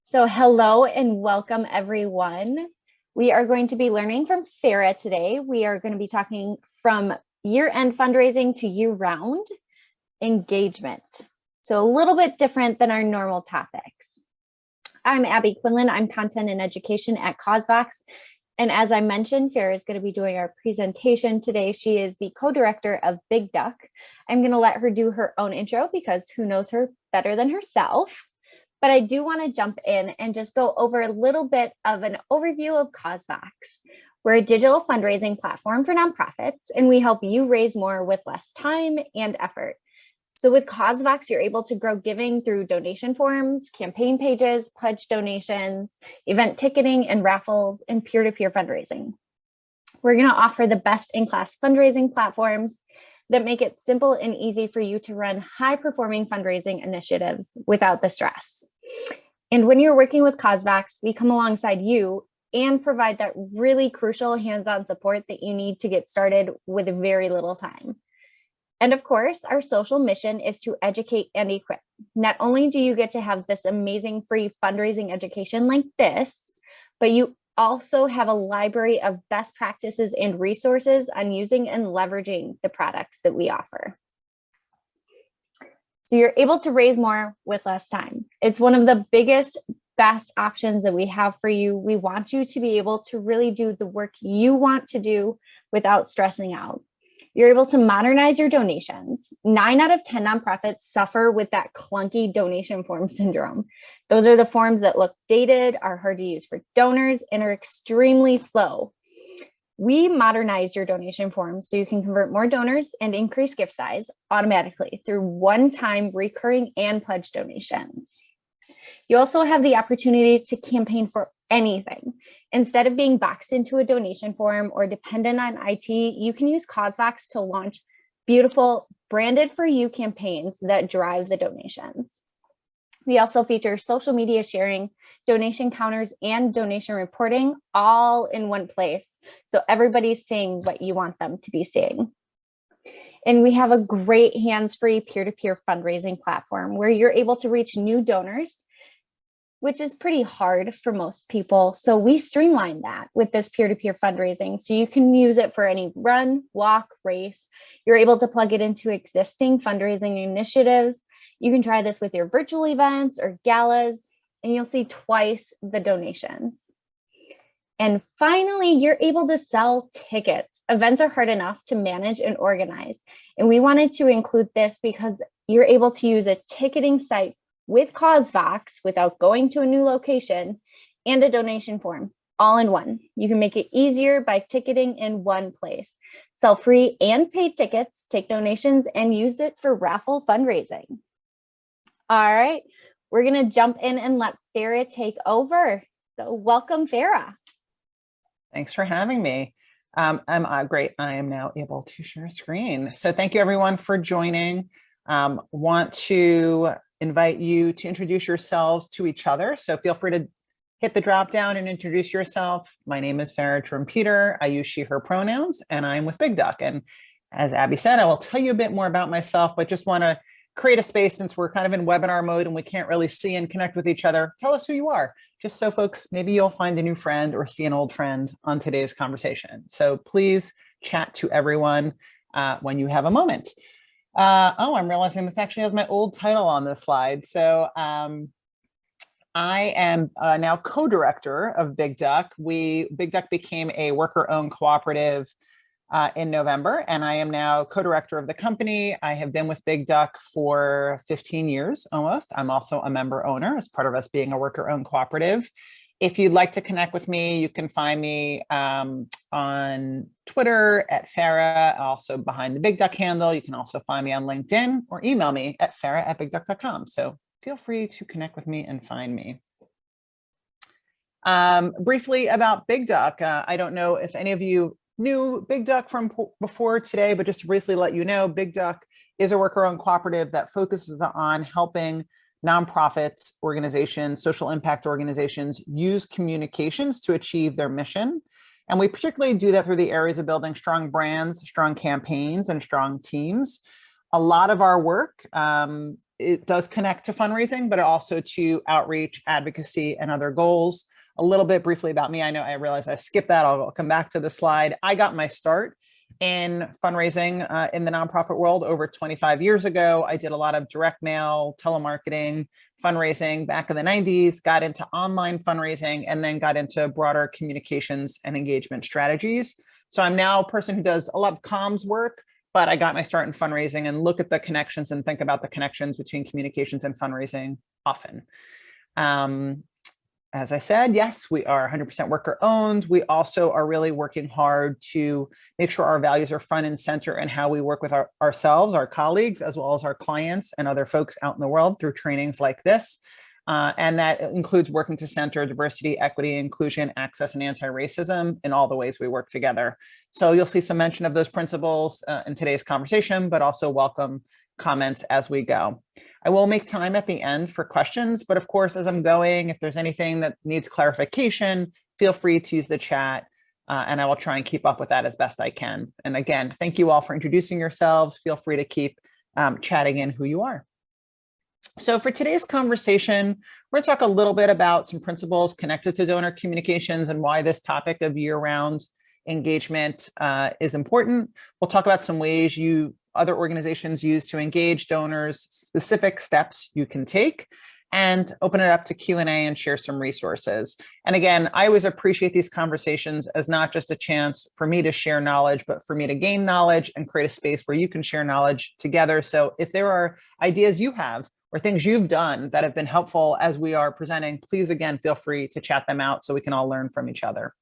So hello and welcome everyone. We are going to be learning from Farra today. We are going to be talking from year-end fundraising to year-round engagement. So a little bit different than our normal topics. I'm Abby Quinlan. I'm content and education at CauseVox. And as I mentioned, Farra is going to be doing our presentation today. She is the co-director of Big Duck. I'm going to let her do her own intro because who knows her better than herself. But I do want to jump in and just go over a little bit of an overview of CauseVox. We're a digital fundraising platform for nonprofits, and we help you raise more with less time and effort. So with CauseVox, you're able to grow giving through donation forms, campaign pages, pledge donations, event ticketing and raffles, and peer-to-peer fundraising. We're going to offer the best-in-class fundraising platforms that make it simple and easy for you to run high-performing fundraising initiatives without the stress. And when you're working with CauseVox, we come alongside you and provide that really crucial hands-on support that you need to get started with very little time. And of course, our social mission is to educate and equip. Not only do you get to have this amazing free fundraising education like this, but you also have a library of best practices and resources on using and leveraging the products that we offer. So you're able to raise more with less time. It's one of the biggest, best options that we have for you. We want you to be able to really do the work you want to do without stressing out. You're able to modernize your donations. 9 out of 10 nonprofits suffer with that clunky donation form syndrome. Those are the forms that look dated, are hard to use for donors, and are extremely slow. We modernized your donation forms so you can convert more donors and increase gift size automatically through one-time recurring and pledge donations. You also have the opportunity to campaign for anything. Instead of being boxed into a donation form or dependent on IT, you can use CauseVox to launch beautiful branded for you campaigns that drive the donations. We also feature social media sharing, donation counters, and donation reporting all in one place. So everybody's seeing what you want them to be seeing. And we have a great hands-free peer-to-peer fundraising platform where you're able to reach new donors, which is pretty hard for most people. So we streamline that with this peer-to-peer fundraising. So you can use it for any run, walk, race. You're able to plug it into existing fundraising initiatives. You can try this with your virtual events or galas, and you'll see twice the donations. And finally, you're able to sell tickets. Events are hard enough to manage and organize. And we wanted to include this because you're able to use a ticketing site with CauseVox without going to a new location and a donation form all in one. You can make it easier by ticketing in one place. Sell free and paid tickets, take donations, and use it for raffle fundraising. All right, we're gonna jump in and let Farra take over. So welcome, Farra. Thanks for having me. I'm great. I am now able to share screen. So thank you everyone for joining. Want to invite you to introduce yourselves to each other. So feel free to hit the drop down and introduce yourself. My name is Farra Trompeter. I use she, her pronouns, and I'm with Big Duck. And as Abby said, I will tell you a bit more about myself, but just want to create a space since we're kind of in webinar mode and we can't really see and connect with each other. Tell us who you are, just so folks, maybe you'll find a new friend or see an old friend on today's conversation. So please chat to everyone when you have a moment. Oh, I'm realizing this actually has my old title on this slide. So I am now co-director of Big Duck. Big Duck became a worker-owned cooperative in November, and I am now co-director of the company. I have been with Big Duck for 15 years almost. I'm also a member owner as part of us being a worker-owned cooperative. If you'd like to connect with me, you can find me on Twitter at Farra, also behind the Big Duck handle. You can also find me on LinkedIn or email me at farra@bigduck.com. So feel free to connect with me and find me. Briefly about Big Duck. I don't know if any of you knew Big Duck from before today, but just to briefly let you know, Big Duck is a worker-owned cooperative that focuses on helping nonprofits, organizations, social impact organizations use communications to achieve their mission. And we particularly do that through the areas of building strong brands, strong campaigns, and strong teams. A lot of our work it does connect to fundraising, but also to outreach, advocacy, and other goals. A little bit briefly about me. I realize I skipped that. I'll come back to the slide. I got my start in fundraising in the nonprofit world over 25 years ago. I did a lot of direct mail, telemarketing, fundraising back in the 90s, got into online fundraising, and then got into broader communications and engagement strategies. So I'm now a person who does a lot of comms work, but I got my start in fundraising and look at the connections and think about the connections between communications and fundraising often. As I said, yes, we are 100% worker owned. We also are really working hard to make sure our values are front and center and how we work with ourselves, our colleagues, as well as our clients and other folks out in the world through trainings like this. And that includes working to center diversity, equity, inclusion, access, and anti-racism in all the ways we work together. So you'll see some mention of those principles in today's conversation, but also welcome comments as we go. I will make time at the end for questions, but of course, as I'm going, if there's anything that needs clarification, feel free to use the chat and I will try and keep up with that as best I can. And again, thank you all for introducing yourselves. Feel free to keep chatting in who you are. So for today's conversation, we're going to talk a little bit about some principles connected to donor communications and why this topic of year-round engagement is important. We'll talk about some ways other organizations use to engage donors, specific steps you can take, and open it up to Q&A and share some resources. And again, I always appreciate these conversations as not just a chance for me to share knowledge, but for me to gain knowledge and create a space where you can share knowledge together. So if there are ideas you have or things you've done that have been helpful as we are presenting, please again, feel free to chat them out so we can all learn from each other.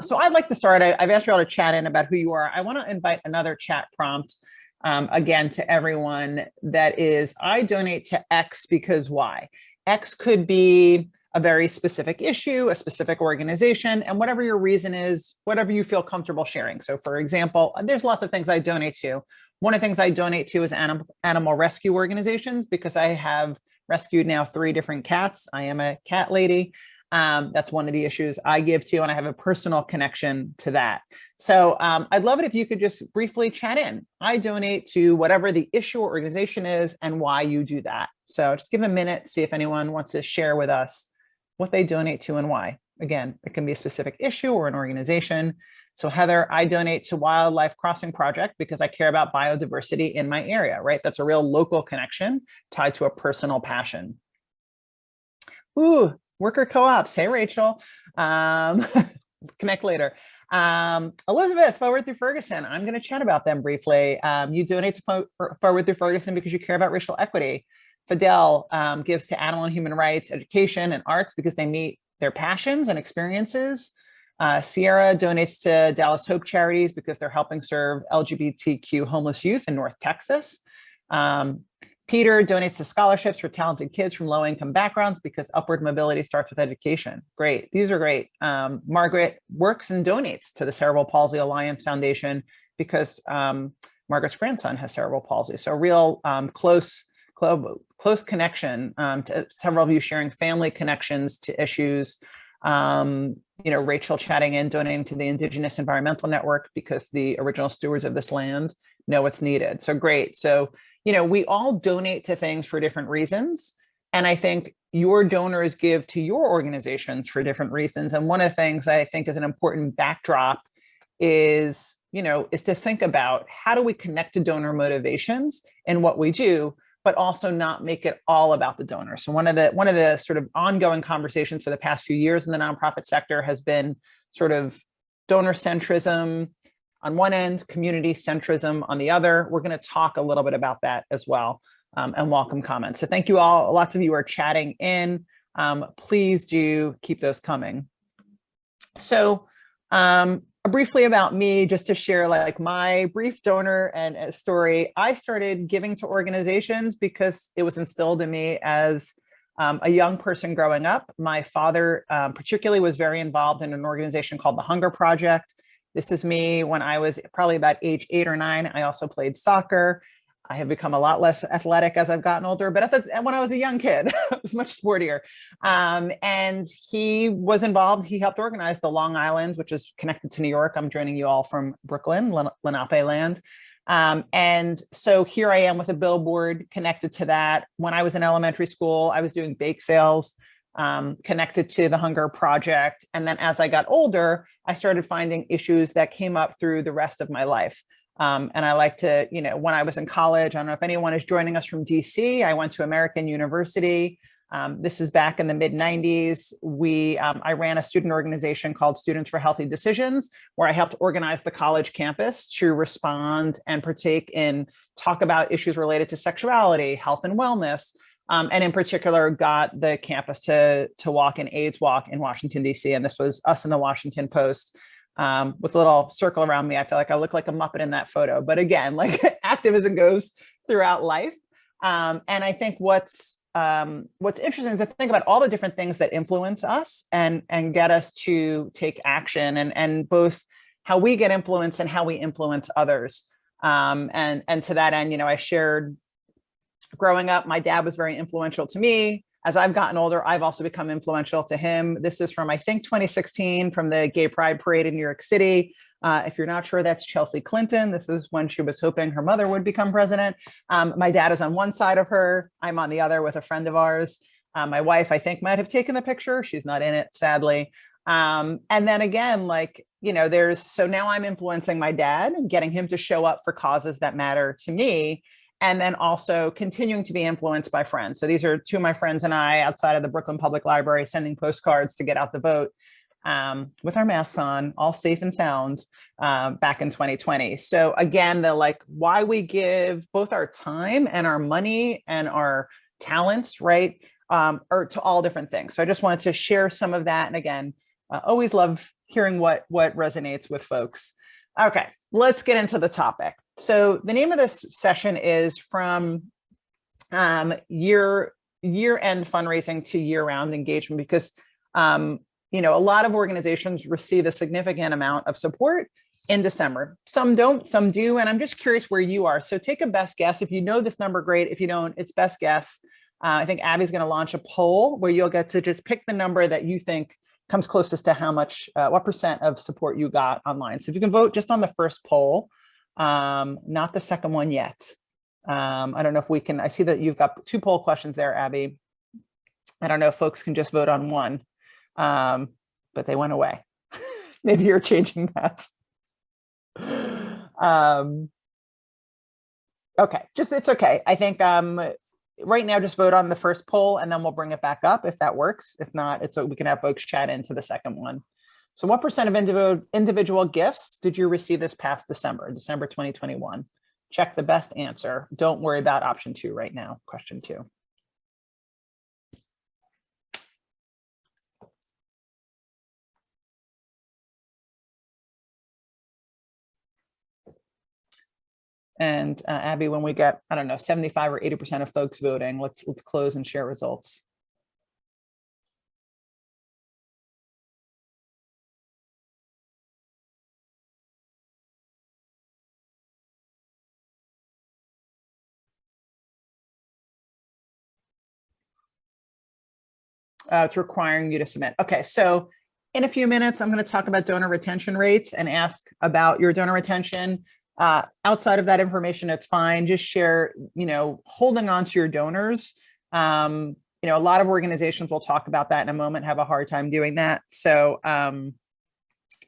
So I'd like to start. I've asked you all to chat in about who you are. I want to invite another chat prompt again to everyone that is, I donate to X because Y. X could be a very specific issue, a specific organization, and whatever your reason is, whatever you feel comfortable sharing. So for example, there's lots of things I donate to. One of the things I donate to is animal rescue organizations because I have rescued now 3 different cats. I am a cat lady. That's one of the issues I give to, and I have a personal connection to that. So I'd love it if you could just briefly chat in. I donate to whatever the issue or organization is and why you do that. So just give a minute, see if anyone wants to share with us what they donate to and why. Again, it can be a specific issue or an organization. So Heather, I donate to Wildlife Crossing Project because I care about biodiversity in my area, right? That's a real local connection tied to a personal passion. Ooh, worker co-ops. Hey, Rachel. Connect later. Elizabeth, Forward Through Ferguson. I'm going to chat about them briefly. You donate to Forward Through Ferguson because you care about racial equity. Fidel gives to animal and human rights, education, and arts because they meet their passions and experiences. Sierra donates to Dallas Hope Charities because they're helping serve LGBTQ homeless youth in North Texas. Peter donates to scholarships for talented kids from low-income backgrounds because upward mobility starts with education. Great. These are great. Margaret works and donates to the Cerebral Palsy Alliance Foundation because Margaret's grandson has cerebral palsy. So a real close connection to several of you sharing family connections to issues. Rachel chatting in, donating to the Indigenous Environmental Network because the original stewards of this land know what's needed. So great. So we all donate to things for different reasons. And I think your donors give to your organizations for different reasons. And one of the things I think is an important backdrop is to think about how do we connect to donor motivations in what we do, but also not make it all about the donor. So one of the sort of ongoing conversations for the past few years in the nonprofit sector has been sort of donor centrism on one end, community centrism on the other. We're going to talk a little bit about that as well, and welcome comments. So thank you all. Lots of you are chatting in. Please do keep those coming. So briefly about me, just to share like my brief donor and story. I started giving to organizations because it was instilled in me as a young person growing up. My father particularly was very involved in an organization called the Hunger Project. This is me when I was probably about age 8 or 9. I also played soccer. I have become a lot less athletic as I've gotten older, but when I was a young kid, I was much sportier. And he was involved. He helped organize the Long Island, which is connected to New York. I'm joining you all from Brooklyn, Lenape land. And so here I am with a billboard connected to that. When I was in elementary school, I was doing bake sales connected to the Hunger Project. And then as I got older, I started finding issues that came up through the rest of my life. And I like to, when I was in college, I don't know if anyone is joining us from DC, I went to American University. This is back in the mid 90s. I ran a student organization called Students for Healthy Decisions, where I helped organize the college campus to respond and partake in talk about issues related to sexuality, health and wellness, and in particular got the campus to walk an AIDS walk in Washington, DC. And this was us in the Washington Post with a little circle around me. I feel like I look like a Muppet in that photo. But again, like activism goes throughout life. And I think what's interesting is to think about all the different things that influence us and get us to take action, and both how we get influence and how we influence others. And to that end, I shared growing up, my dad was very influential to me. As I've gotten older, I've also become influential to him. This is from, I think, 2016 from the Gay Pride Parade in New York City. If you're not sure, that's Chelsea Clinton. This is when she was hoping her mother would become president. My dad is on one side of her. I'm on the other with a friend of ours. My wife, I think, might have taken the picture. She's not in it, sadly. And then again, so now I'm influencing my dad and getting him to show up for causes that matter to me. And then also continuing to be influenced by friends. So these are two of my friends and I outside of the Brooklyn Public Library sending postcards to get out the vote with our masks on, all safe and sound, back in 2020. So again, why we give both our time and our money and our talents, right, or to all different things. So I just wanted to share some of that. And again, always love hearing what resonates with folks. Okay, let's get into the topic. So the name of this session is from year-end fundraising to year-round engagement, because a lot of organizations receive a significant amount of support in December. Some don't, some do, and I'm just curious where you are. So take a best guess. If you know this number, great. If you don't, it's best guess. I think Abby's going to launch a poll where you'll get to just pick the number that you think comes closest to how much, what % of support you got online. So if you can vote just on the first poll, not the second one yet. I don't know if we can, I see that you've got 2 poll questions there, Abby. I don't know if folks can just vote on one, but they went away. Maybe you're changing that. Okay, it's okay. I think right now just vote on the first poll and then we'll bring it back up if that works. If not, we can have folks chat into the second one. So what % of individual gifts did you receive this past December 2021? Check the best answer. Don't worry about option 2 right now, question 2. And Abby, when we get, I don't know, 75 or 80% of folks voting, let's close and share results. It's requiring you to submit. Okay, so in a few minutes, I'm going to talk about donor retention rates and ask about your donor retention. Outside of that information, it's fine. Just share, holding on to your donors. A lot of organizations, will talk about that in a moment, have a hard time doing that. So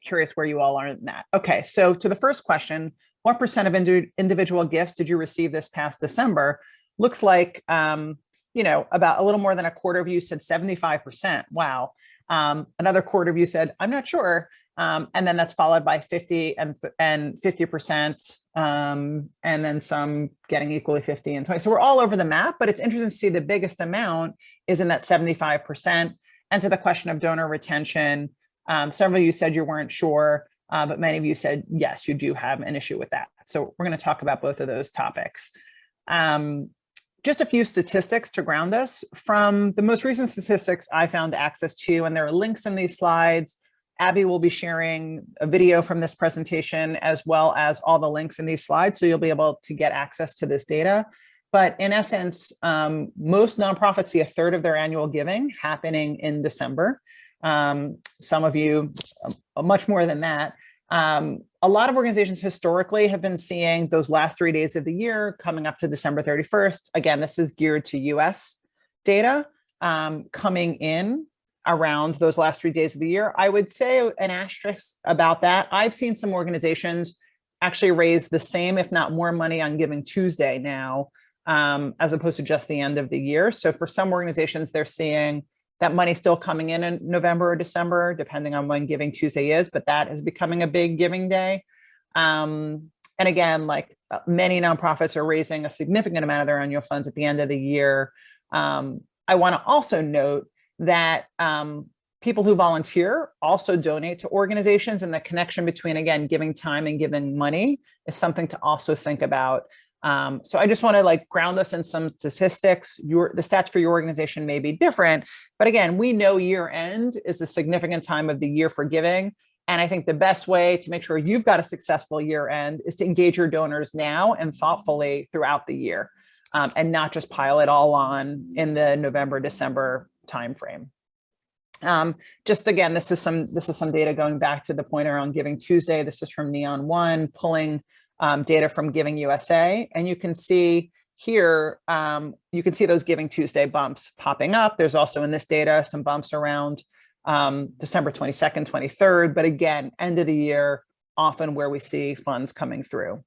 curious where you all are in that. Okay, so to the first question, what % of individual gifts did you receive this past December? Looks like, about a little more than a quarter of you said 75%. Wow. Another quarter of you said, I'm not sure. And then that's followed by 50 and 50%, and then some getting equally 50 and 20. So we're all over the map, but it's interesting to see the biggest amount is in that 75%. And to the question of donor retention, several of you said you weren't sure, but many of you said, yes, you do have an issue with that. So we're going to talk about both of those topics. Just a few statistics to ground us. From the most recent statistics I found access to, and there are links in these slides. Abby will be sharing a video from this presentation as well as all the links in these slides, so you'll be able to get access to this data. But in essence, most nonprofits see 1/3 of their annual giving happening in December. Some of you, much more than that. A lot of organizations historically have been seeing those last 3 days of the year coming up to December 31st. Again, this is geared to US data coming in around those last 3 days of the year. I would say an asterisk about that. I've seen some organizations actually raise the same, if not more money on Giving Tuesday now, as opposed to just the end of the year. So for some organizations, they're seeing that money still coming in November or December, depending on when Giving Tuesday is, but that is becoming a big giving day. And again, like many nonprofits are raising a significant amount of their annual funds at the end of the year. I want to also note that people who volunteer also donate to organizations, and the connection between, again, giving time and giving money is something to also think about. So I just want to like ground us in some statistics. The stats for your organization may be different, but again, we know year end is a significant time of the year for giving. And I think the best way to make sure you've got a successful year end is to engage your donors now and thoughtfully throughout the year, and not just pile it all on in the November, December timeframe. Just again, this is some data going back to the point around Giving Tuesday. This is from Neon One, pulling data from Giving USA, and you can see here, you can see those Giving Tuesday bumps popping up. There's also in this data some bumps around December 22nd, 23rd, but again, end of the year, often where we see funds coming through.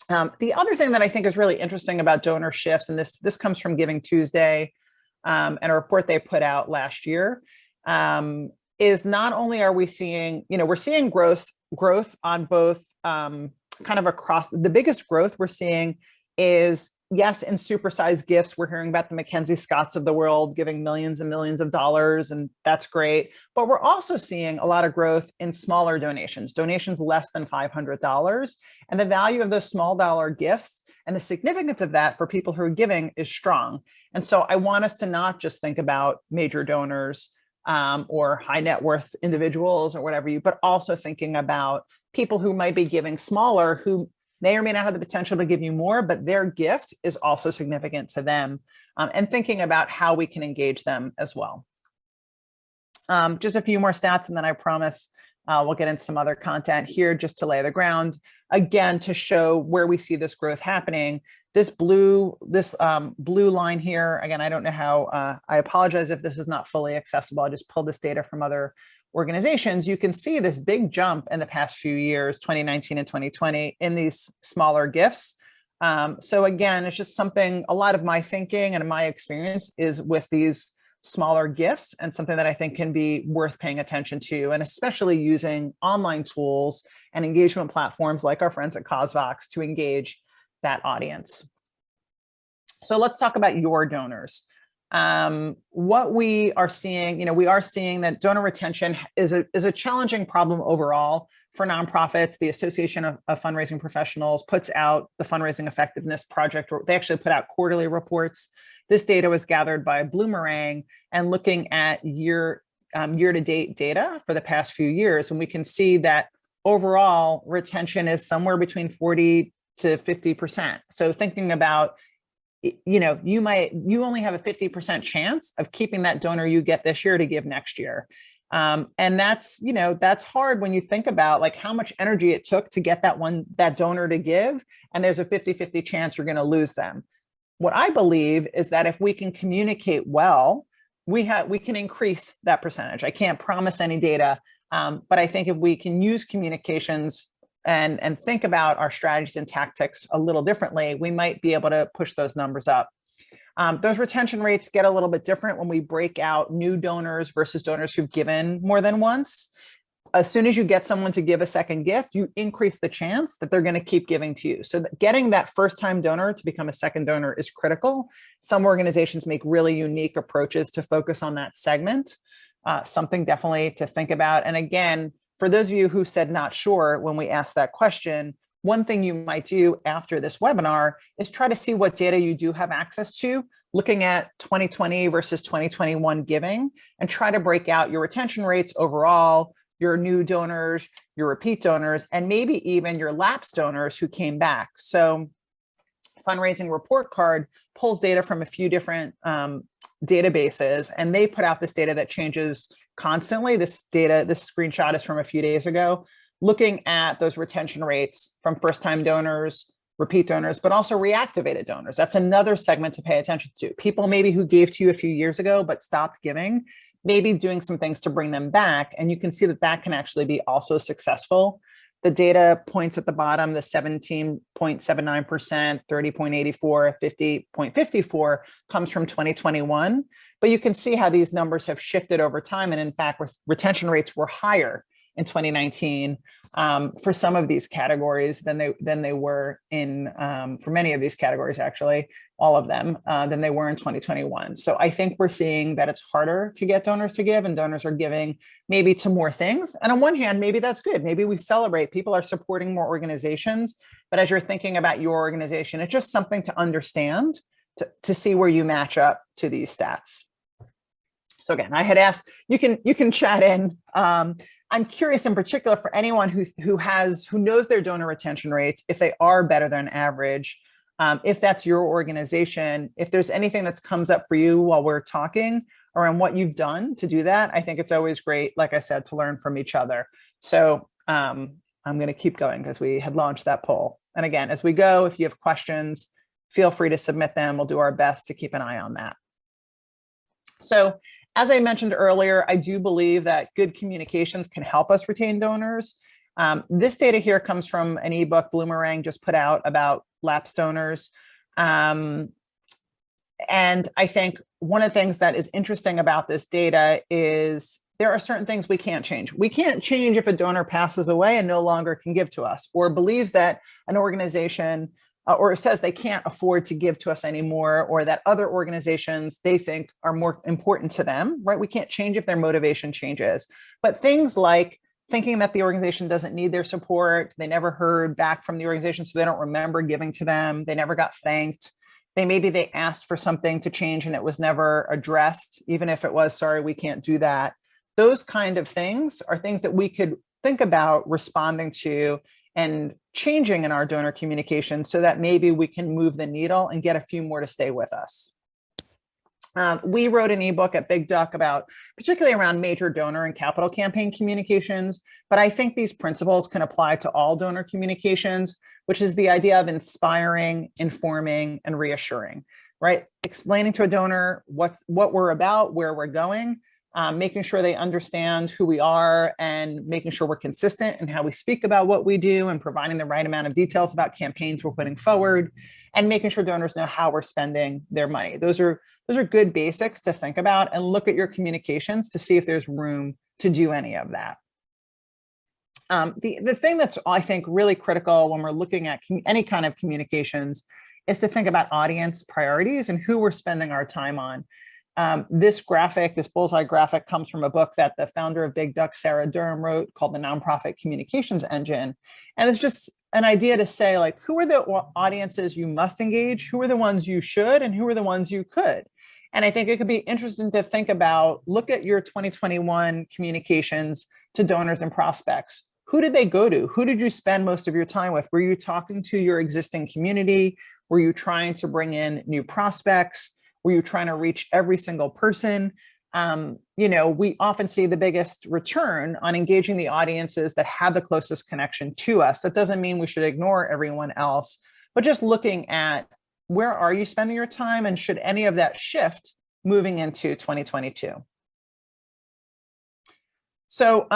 The other thing that I think is really interesting about donor shifts, and this comes from Giving Tuesday and a report they put out last year, is not only are we seeing, we're seeing growth on both kind of across. The biggest growth we're seeing is, yes, in supersized gifts. We're hearing about the Mackenzie Scotts of the world giving millions and millions of dollars, and that's great. But we're also seeing a lot of growth in smaller donations less than $500. And the value of those small dollar gifts and the significance of that for people who are giving is strong. And so I want us to not just think about major donors or high net worth individuals or whatever but also thinking about people who might be giving smaller, who may or may not have the potential to give you more, but their gift is also significant to them, and thinking about how we can engage them as well. Just a few more stats, and then I promise we'll get into some other content here just to lay the ground. Again, to show where we see this growth happening, this blue line here, again, I don't know how, I apologize if this is not fully accessible. I just pulled this data from other organizations. You can see this big jump in the past few years, 2019 and 2020, in these smaller gifts. So again, it's just something, a lot of my thinking and my experience is with these smaller gifts, and something that I think can be worth paying attention to, and especially using online tools and engagement platforms like our friends at CauseVox to engage that audience. So let's talk about your donors. What we are seeing, we are seeing that donor retention is a challenging problem overall for nonprofits. The Association of Fundraising Professionals puts out the Fundraising Effectiveness Project. They actually put out quarterly reports. This data was gathered by Bloomerang and looking at year-to-date data for the past few years. And we can see that overall retention is somewhere between 40 to 50%. So thinking about, you only have a 50% chance of keeping that donor you get this year to give next year. And that's hard when you think about like how much energy it took to get that donor to give, and there's a 50-50 chance you're going to lose them. What I believe is that if we can communicate well, we can increase that percentage. I can't promise any data, but I think if we can use communications and think about our strategies and tactics a little differently, we might be able to push those numbers up. Those retention rates get a little bit different when we break out new donors versus donors who've given more than once. As soon as you get someone to give a second gift, you increase the chance that they're going to keep giving to you. So getting that first-time donor to become a second donor is critical. Some organizations make really unique approaches to focus on that segment, something definitely to think about. And again, for those of you who said not sure when we asked that question, one thing you might do after this webinar is try to see what data you do have access to, looking at 2020 versus 2021 giving, and try to break out your retention rates overall, your new donors, your repeat donors, and maybe even your lapsed donors who came back. So Fundraising Report Card pulls data from a few different databases, and they put out this data that changes constantly. This screenshot is from a few days ago. looking at those retention rates from first-time donors, repeat donors, but also reactivated donors. That's another segment to pay attention to. People maybe who gave to you a few years ago, but stopped giving, maybe doing some things to bring them back. And you can see that that can actually be also successful. The data points at the bottom, the 17.79%, 30.84, 50.54 comes from 2021. But you can see how these numbers have shifted over time. And in fact, retention rates were higher in 2019 for some of these categories than they were in, for many of these categories, actually, all of them, than they were in 2021. So I think we're seeing that it's harder to get donors to give, and donors are giving maybe to more things. And on one hand, maybe that's good. Maybe we celebrate people are supporting more organizations, but as you're thinking about your organization, it's just something to understand to see where you match up to these stats. So again, I had asked, you can chat in. I'm curious in particular for anyone who knows their donor retention rates, if they are better than average, if that's your organization, if there's anything that comes up for you while we're talking around what you've done to do that. I think it's always great, like I said, to learn from each other. So I'm going to keep going because we had launched that poll. And again, as we go, if you have questions, feel free to submit them. We'll do our best to keep an eye on that. So as I mentioned earlier, I do believe that good communications can help us retain donors. This data here comes from an ebook Bloomerang just put out about lapsed donors. And I think one of the things that is interesting about this data is there are certain things we can't change. We can't change if a donor passes away and no longer can give to us, or believes that an organization or says they can't afford to give to us anymore, or that other organizations they think are more important to them, right? We can't change if their motivation changes. But things like thinking that the organization doesn't need their support, they never heard back from the organization, so they don't remember giving to them, they never got thanked, maybe they asked for something to change and it was never addressed, even if it was, sorry, we can't do that. Those kind of things are things that we could think about responding to and changing in our donor communication so that maybe we can move the needle and get a few more to stay with us. We wrote an ebook at Big Duck about particularly around major donor and capital campaign communications, but I think these principles can apply to all donor communications, which is the idea of inspiring, informing, and reassuring, right? Explaining to a donor what we're about, where we're going, making sure they understand who we are, and making sure we're consistent in how we speak about what we do, and providing the right amount of details about campaigns we're putting forward, and making sure donors know how we're spending their money. Those are good basics to think about, and look at your communications to see if there's room to do any of that. The thing that's, I think, really critical when we're looking at any kind of communications is to think about audience priorities and who we're spending our time on. This graphic, this bullseye graphic, comes from a book that the founder of Big Duck, Sarah Durham, wrote called The Nonprofit Communications Engine. And it's just an idea to say, like, who are the audiences you must engage, who are the ones you should, and who are the ones you could. And I think it could be interesting to think about, look at your 2021 communications to donors and prospects. Who did they go to? Who did you spend most of your time with? Were you talking to your existing community? Were you trying to bring in new prospects? Were you trying to reach every single person? We often see the biggest return on engaging the audiences that have the closest connection to us. That doesn't mean we should ignore everyone else, but just looking at where are you spending your time, and should any of that shift moving into 2022? So,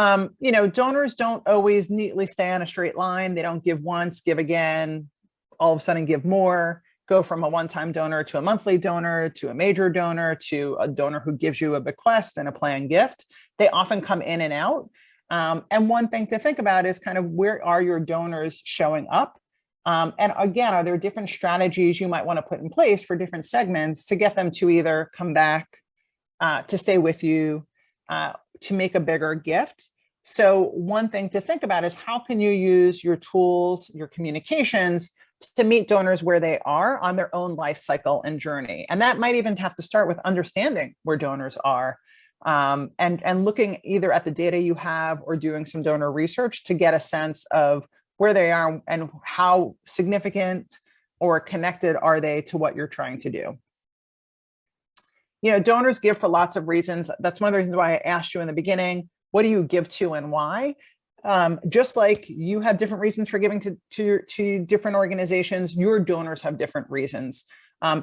donors don't always neatly stay on a straight line. They don't give once, give again, all of a sudden give more, go from a one-time donor to a monthly donor, to a major donor, to a donor who gives you a bequest and a planned gift. They often come in and out. And one thing to think about is kind of, where are your donors showing up? And again, are there different strategies you might want to put in place for different segments to get them to either come back, to stay with you, to make a bigger gift? So one thing to think about is, how can you use your tools, your communications, to meet donors where they are on their own life cycle and journey? And that might even have to start with understanding where donors are, and looking either at the data you have or doing some donor research to get a sense of where they are and how significant or connected are they to what you're trying to do. Donors give for lots of reasons. That's one of the reasons why I asked you in the beginning, what do you give to and why? Just like you have different reasons for giving to different organizations, your donors have different reasons.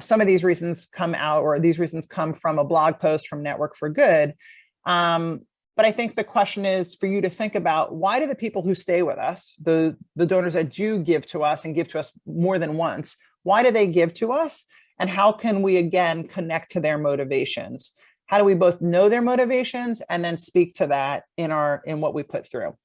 Some of these reasons come out, or these reasons come from a blog post from Network for Good. But I think the question is for you to think about, why do the people who stay with us, the donors that do give to us and give to us more than once, why do they give to us? And how can we, again, connect to their motivations? How do we both know their motivations and then speak to that in what we put through?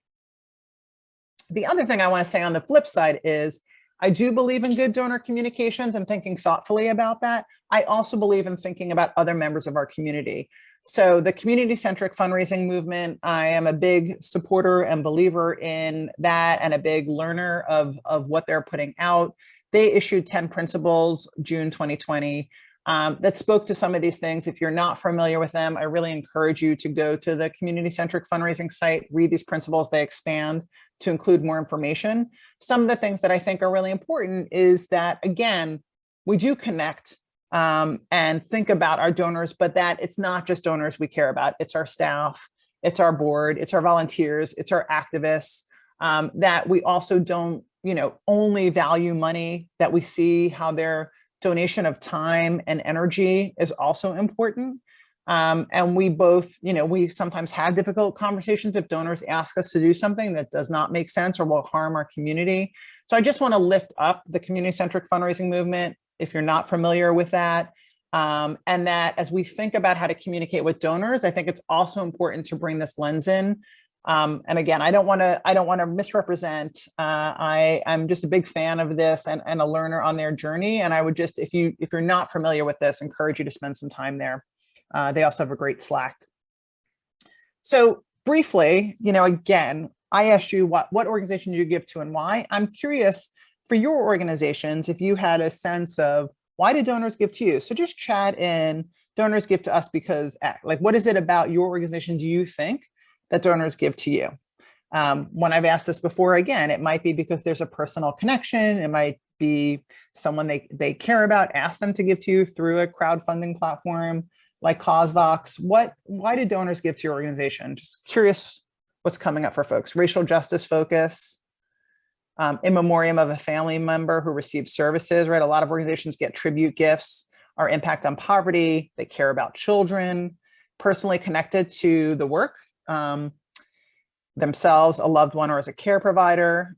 The other thing I want to say on the flip side is I do believe in good donor communications and thinking thoughtfully about that. I also believe in thinking about other members of our community. So the community-centric fundraising movement, I am a big supporter and believer in that and a big learner of what they're putting out. They issued 10 principles, June 2020, that spoke to some of these things. If you're not familiar with them, I really encourage you to go to the community-centric fundraising site, read these principles, they expand to include more information. Some of the things that I think are really important is that, again, we do connect and think about our donors, but that it's not just donors we care about. It's our staff, it's our board, it's our volunteers, it's our activists, that we also don't, only value money, that we see how their donation of time and energy is also important. And we both, we sometimes have difficult conversations if donors ask us to do something that does not make sense or will harm our community. So I just want to lift up the community-centric fundraising movement, if you're not familiar with that. And that as we think about how to communicate with donors, I think it's also important to bring this lens in. And again, I don't want to misrepresent. I'm just a big fan of this and a learner on their journey. And I would just, if you're not familiar with this, encourage you to spend some time there. They also have a great Slack. So briefly, again, I asked you what organization do you give to and why. I'm curious for your organizations, if you had a sense of why do donors give to you? So just chat in, donors give to us because X. Like, what is it about your organization do you think that donors give to you? When I've asked this before, again, it might be because there's a personal connection. It might be someone they care about, ask them to give to you through a crowdfunding platform like CauseVox. Why do donors give to your organization? Just curious what's coming up for folks. Racial justice focus, in memoriam of a family member who received services, right? A lot of organizations get tribute gifts, our impact on poverty, they care about children, personally connected to the work, themselves, a loved one, or as a care provider,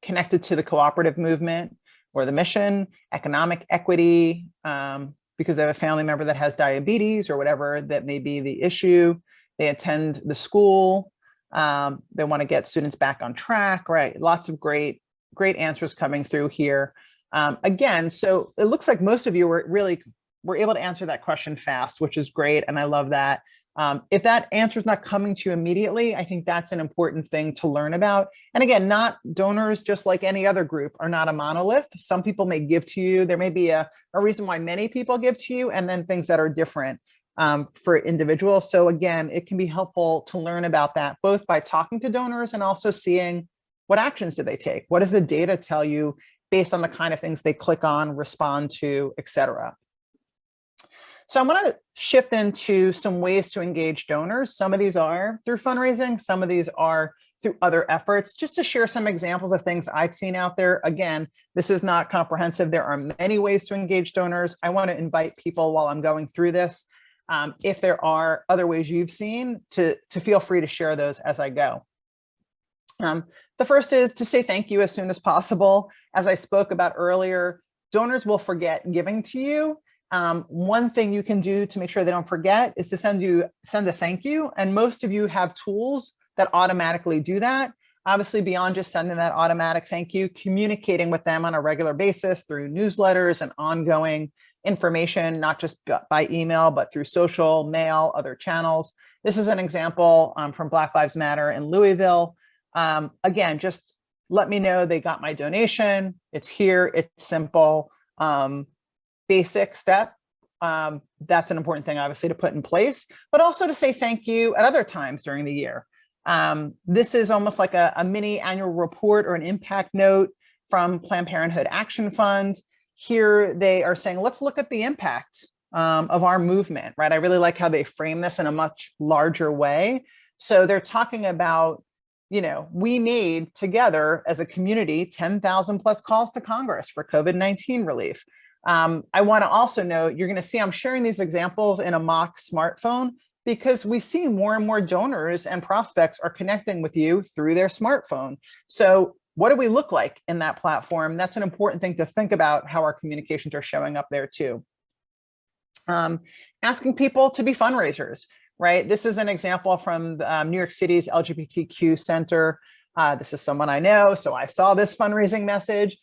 connected to the cooperative movement or the mission, economic equity, because they have a family member that has diabetes or whatever that may be the issue. They attend the school. They want to get students back on track, right? Lots of great answers coming through here. Again, so it looks like most of you were able to answer that question fast, which is great. And I love that. If that answer is not coming to you immediately, I think that's an important thing to learn about. And again, not donors, just like any other group, are not a monolith. Some people may give to you. There may be a reason why many people give to you, and then things that are different for individuals. So again, it can be helpful to learn about that, both by talking to donors and also seeing what actions do they take? What does the data tell you based on the kind of things they click on, respond to, et cetera? So I'm going to shift into some ways to engage donors. Some of these are through fundraising. Some of these are through other efforts, just to share some examples of things I've seen out there. Again, this is not comprehensive. There are many ways to engage donors. I want to invite people while I'm going through this, if there are other ways you've seen, to feel free to share those as I go. The first is to say thank you as soon as possible. As I spoke about earlier, donors will forget giving to you. One thing you can do to make sure they don't forget is to send a thank you. And most of you have tools that automatically do that. Obviously, beyond just sending that automatic thank you, communicating with them on a regular basis through newsletters and ongoing information, not just by email, but through social, mail, other channels. This is an example from Black Lives Matter in Louisville. Again, just let me know they got my donation. It's here, it's simple. Basic step. That's an important thing, obviously, to put in place, but also to say thank you at other times during the year. This is almost like a mini annual report or an impact note from Planned Parenthood Action Fund. Here they are saying, let's look at the impact of our movement, right? I really like how they frame this in a much larger way. So they're talking about we made together as a community 10,000 plus calls to Congress for COVID-19 relief. I want to also note, you're going to see I'm sharing these examples in a mock smartphone because we see more and more donors and prospects are connecting with you through their smartphone. So what do we look like in that platform? That's an important thing to think about, how our communications are showing up there too. Asking people to be fundraisers, right? This is an example from New York City's LGBTQ Center. This is someone I know, so I saw this fundraising message,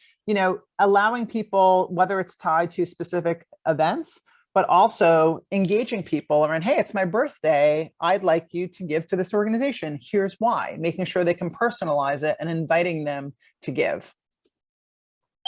allowing people, whether it's tied to specific events, but also engaging people around, hey, it's my birthday, I'd like you to give to this organization, here's why, making sure they can personalize it and inviting them to give.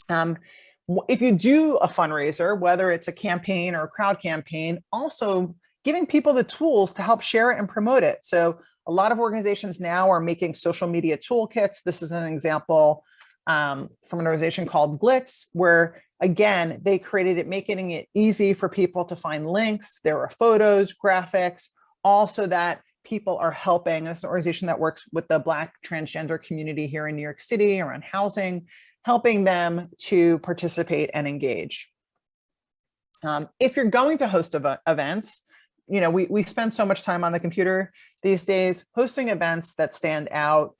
If you do a fundraiser, whether it's a campaign or a crowd campaign, also giving people the tools to help share it and promote it. So a lot of organizations now are making social media toolkits. This is an example from an organization called Glitz, where again, they created it, making it easy for people to find links. There are photos, graphics, all so that people are helping. This is an organization that works with the Black transgender community here in New York City around housing, helping them to participate and engage. If you're going to host events, we spend so much time on the computer these days, hosting events that stand out.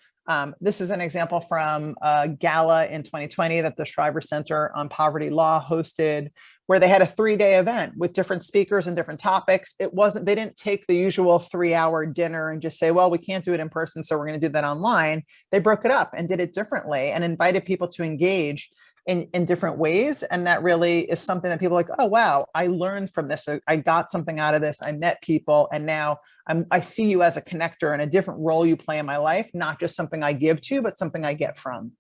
This is an example from a gala in 2020 that the Shriver Center on Poverty Law hosted, where they had a 3-day event with different speakers and different topics. They didn't take the usual 3-hour dinner and just say, well, we can't do it in person, so we're going to do that online. They broke it up and did it differently and invited people to engage in different ways. And that really is something that people are like, oh, wow, I learned from this. I got something out of this. I met people. And now I see you as a connector and a different role you play in my life, not just something I give to, but something I get from.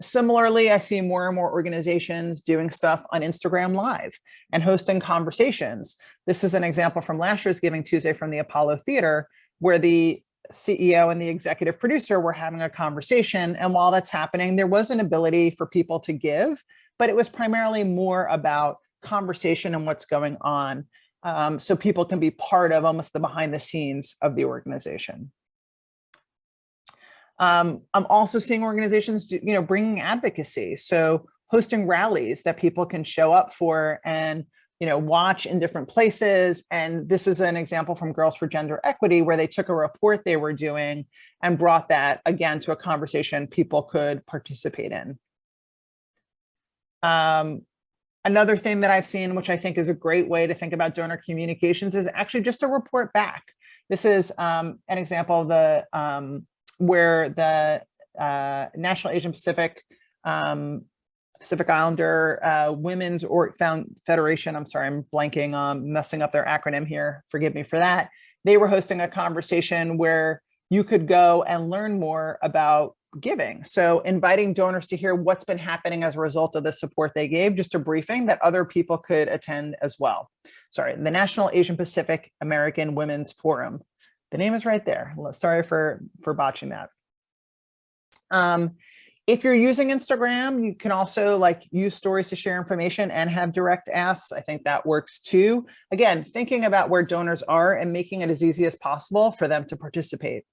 Similarly, I see more and more organizations doing stuff on Instagram Live and hosting conversations. This is an example from last year's Giving Tuesday from the Apollo Theater, where the CEO and the executive producer were having a conversation. And while that's happening, there was an ability for people to give, but it was primarily more about conversation and what's going on. So people can be part of almost the behind the scenes of the organization. I'm also seeing organizations, bringing advocacy. So hosting rallies that people can show up for and watch in different places. And this is an example from Girls for Gender Equity, where they took a report they were doing and brought that again to a conversation people could participate in. Another thing that I've seen, which I think is a great way to think about donor communications, is actually just a report back. This is an example of the where the National Asian Pacific Pacific Islander Women's Federation, I'm sorry, I'm blanking on messing up their acronym here, forgive me for that. They were hosting a conversation where you could go and learn more about giving. So inviting donors to hear what's been happening as a result of the support they gave, just a briefing that other people could attend as well. Sorry, the National Asian Pacific American Women's Forum. The name is right there. Sorry for botching that. If you're using Instagram, you can also use stories to share information and have direct asks. I think that works too. Again, thinking about where donors are and making it as easy as possible for them to participate.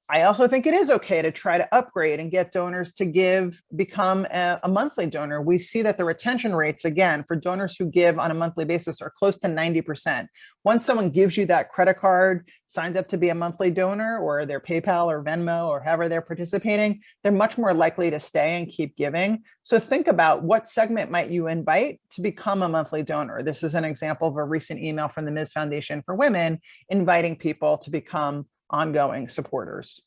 I also think it is okay to try to upgrade and get donors to become a monthly donor. We see that the retention rates, again, for donors who give on a monthly basis are close to 90%. Once someone gives you that credit card, signs up to be a monthly donor, or their PayPal or Venmo or however they're participating, they're much more likely to stay and keep giving. So think about what segment might you invite to become a monthly donor. This is an example of a recent email from the Ms. Foundation for Women inviting people to become ongoing supporters.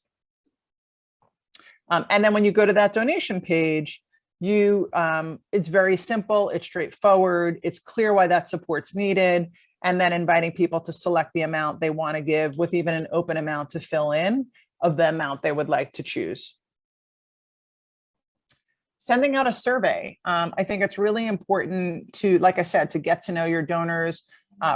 And then when you go to that donation page, it's very simple, it's straightforward, it's clear why that support's needed, and then inviting people to select the amount they want to give with even an open amount to fill in of the amount they would like to choose. Sending out a survey. I think it's really important to, like I said, to get to know your donors.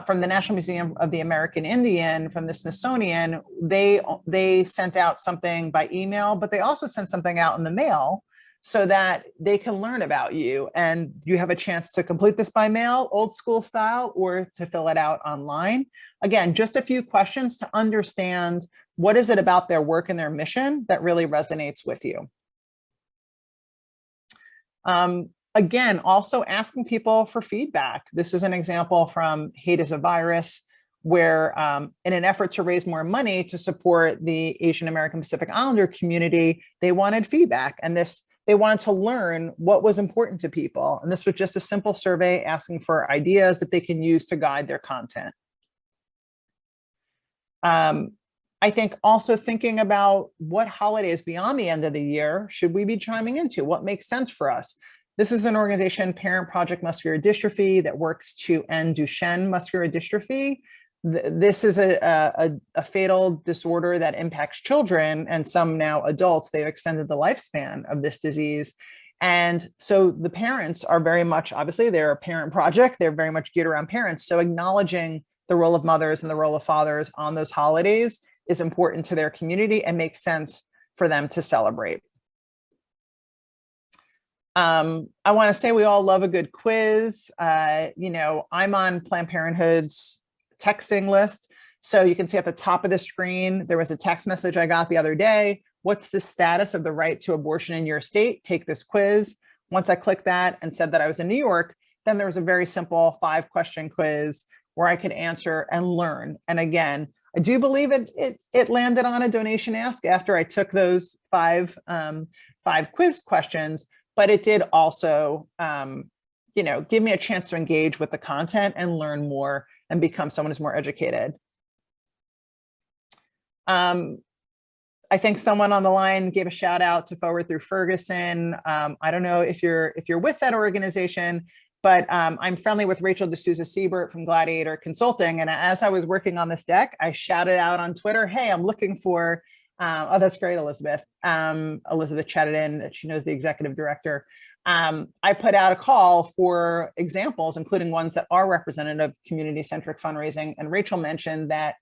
From the National Museum of the American Indian, from the Smithsonian, they sent out something by email, but they also sent something out in the mail so that they can learn about you. And you have a chance to complete this by mail, old school style, or to fill it out online. Again, just a few questions to understand what is it about their work and their mission that really resonates with you. Again, also asking people for feedback. This is an example from Hate is a Virus, where in an effort to raise more money to support the Asian American Pacific Islander community, they wanted feedback. And they wanted to learn what was important to people. And this was just a simple survey asking for ideas that they can use to guide their content. I think also thinking about what holidays beyond the end of the year should we be chiming into? What makes sense for us? This is an organization, Parent Project Muscular Dystrophy, that works to end Duchenne muscular dystrophy. This is a fatal disorder that impacts children and some now adults. They've extended the lifespan of this disease. And so the parents are very much, obviously, they're a parent project. They're very much geared around parents. So acknowledging the role of mothers and the role of fathers on those holidays is important to their community and makes sense for them to celebrate. I want to say we all love a good quiz. I'm on Planned Parenthood's texting list. So you can see at the top of the screen, there was a text message I got the other day. What's the status of the right to abortion in your state? Take this quiz. Once I clicked that and said that I was in New York, then there was a very simple 5-question quiz where I could answer and learn. And again, I do believe it landed on a donation ask after I took those five quiz questions, but it did also, give me a chance to engage with the content and learn more and become someone who's more educated. I think someone on the line gave a shout out to Forward Through Ferguson. I don't know if you're with that organization, but I'm friendly with Rachel D'Souza Siebert from Gladiator Consulting. And as I was working on this deck, I shouted out on Twitter, hey, I'm looking for, oh, that's great, Elizabeth. Elizabeth chatted in that she knows the executive director. I put out a call for examples, including ones that are representative of community-centric fundraising. And Rachel mentioned that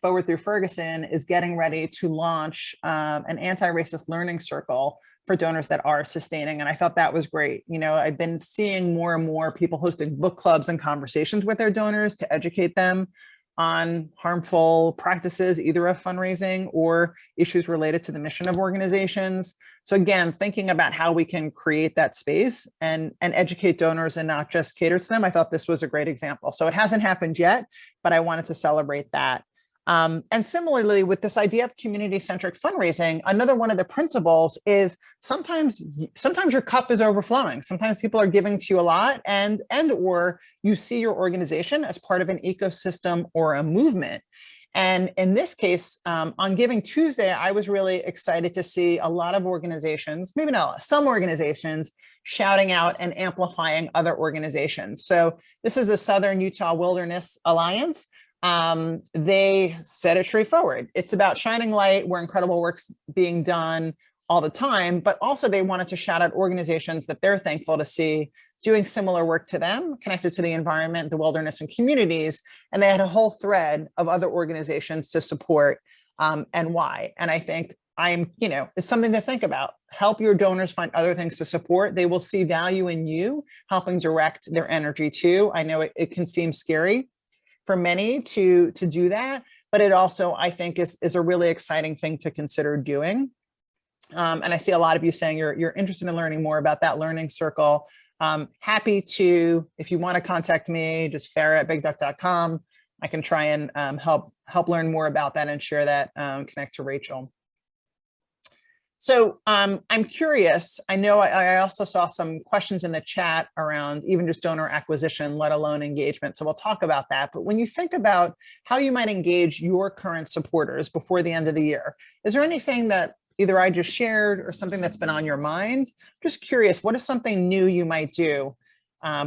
Forward Through Ferguson is getting ready to launch an anti-racist learning circle for donors that are sustaining. And I thought that was great. I've been seeing more and more people hosting book clubs and conversations with their donors to educate them on harmful practices, either of fundraising or issues related to the mission of organizations. So again, thinking about how we can create that space and educate donors and not just cater to them, I thought this was a great example. So it hasn't happened yet, but I wanted to celebrate that. And similarly, with this idea of community-centric fundraising, another one of the principles is sometimes your cup is overflowing. Sometimes people are giving to you a lot or you see your organization as part of an ecosystem or a movement. And in this case, on Giving Tuesday, I was really excited to see a lot of organizations, maybe not some organizations, shouting out and amplifying other organizations. So this is the Southern Utah Wilderness Alliance. They said it straightforward. It's about shining light where incredible work's being done all the time, but also they wanted to shout out organizations that they're thankful to see doing similar work to them, connected to the environment, the wilderness, and communities. And they had a whole thread of other organizations to support and why. And I think it's something to think about. Help your donors find other things to support. They will see value in you helping direct their energy too. I know it can seem scary for many to do that, but it also, I think, is a really exciting thing to consider doing. And I see a lot of you saying you're interested in learning more about that learning circle. Happy to, if you want to contact me, just farra@bigduck.com. I can try and help learn more about that and share that, connect to Rachel. So I'm curious, I know I also saw some questions in the chat around even just donor acquisition, let alone engagement. So we'll talk about that. But when you think about how you might engage your current supporters before the end of the year, is there anything that either I just shared or something that's been on your mind? Just curious, what is something new you might do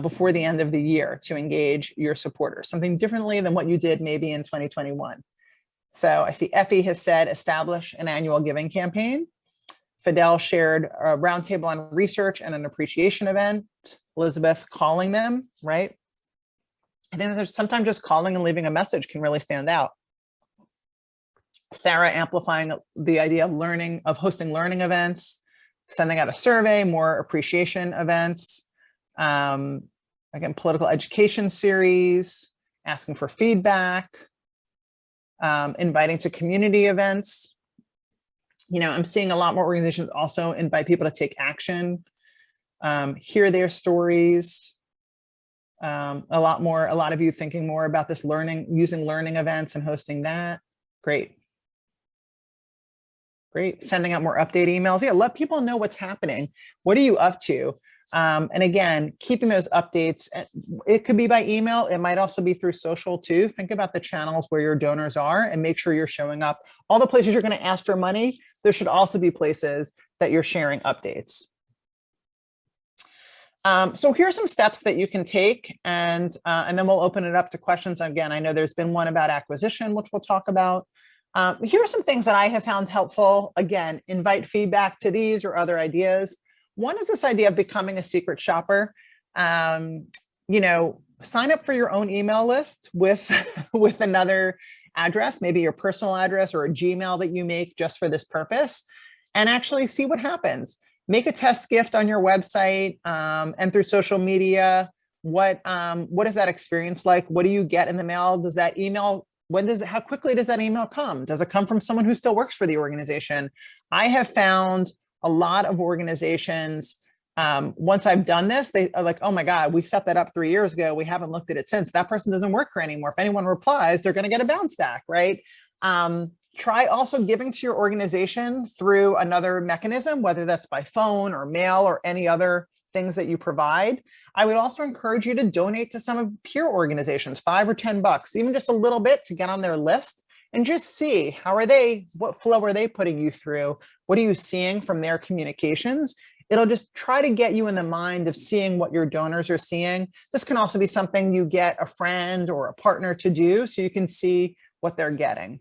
before the end of the year to engage your supporters? Something differently than what you did maybe in 2021. So I see Effie has said, establish an annual giving campaign. Fidel shared a roundtable on research and an appreciation event. Elizabeth calling them, right? I think there's sometimes just calling and leaving a message can really stand out. Sarah amplifying the idea of hosting learning events. sending out a survey, more appreciation events, again, political education series, asking for feedback, inviting to community events. I'm seeing a lot more organizations also invite people to take action, hear their stories. A lot of you thinking more about this using learning events and hosting that. Great. Sending out more update emails. Yeah, let people know what's happening. What are you up to? And again, keeping those updates. It could be by email. It might also be through social too. Think about the channels where your donors are and make sure you're showing up. All the places you're going to ask for money, there should also be places that you're sharing updates. So here are some steps that you can take, and then we'll open it up to questions. Again, I know there's been one about acquisition, which we'll talk about. Here are some things that I have found helpful. Again, invite feedback to these or other ideas. One is this idea of becoming a secret shopper. Sign up for your own email list with another address, maybe your personal address or a Gmail that you make just for this purpose, and actually see what happens. Make a test gift on your website and through social media. What is that experience like? What do you get in the mail? Does that email, how quickly does that email come? Does it come from someone who still works for the organization? I have found a lot of organizations, once I've done this, they are like, oh my God, we set that up 3 years ago. We haven't looked at it since. That person doesn't work here anymore. If anyone replies, they're going to get a bounce back, right? Try also giving to your organization through another mechanism, whether that's by phone or mail or any other things that you provide. I would also encourage you to donate to some of peer organizations, $5 or $10, even just a little bit to get on their list and just see what flow are they putting you through? What are you seeing from their communications? It'll just try to get you in the mind of seeing what your donors are seeing. This can also be something you get a friend or a partner to do so you can see what they're getting.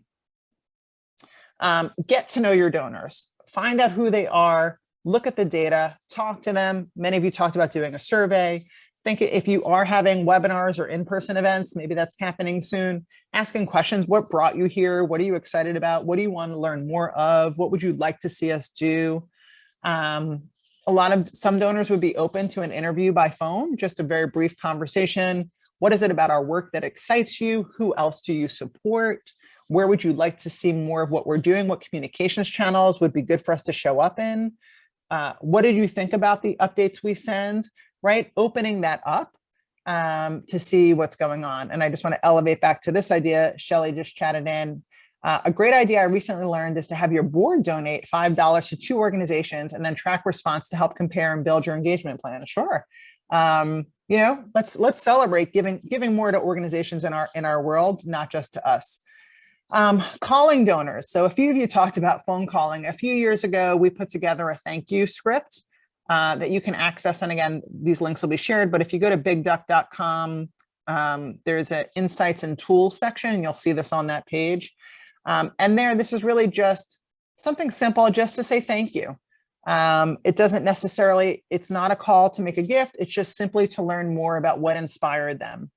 Get to know your donors, find out who they are, look at the data, talk to them. Many of you talked about doing a survey. Think if you are having webinars or in-person events, maybe that's happening soon, asking questions. What brought you here? What are you excited about? What do you want to learn more of? What would you like to see us do? Some donors would be open to an interview by phone, just a very brief conversation. What is it about our work that excites you? Who else do you support? Where would you like to see more of what we're doing? What communications channels would be good for us to show up in? What did you think about the updates we send, right? Opening that up to see what's going on. And I just want to elevate back to this idea Shelley just chatted in. A great idea I recently learned is to have your board donate $5 to 2 organizations and then track response to help compare and build your engagement plan. Sure. Let's celebrate giving more to organizations in our world, not just to us. Calling donors. So a few of you talked about phone calling. A few years ago, we put together a thank you script that you can access. And again, these links will be shared, but if you go to bigduck.com, there's an insights and tools section, and you'll see this on that page. And this is really just something simple, just to say thank you. It's not a call to make a gift. It's just simply to learn more about what inspired them.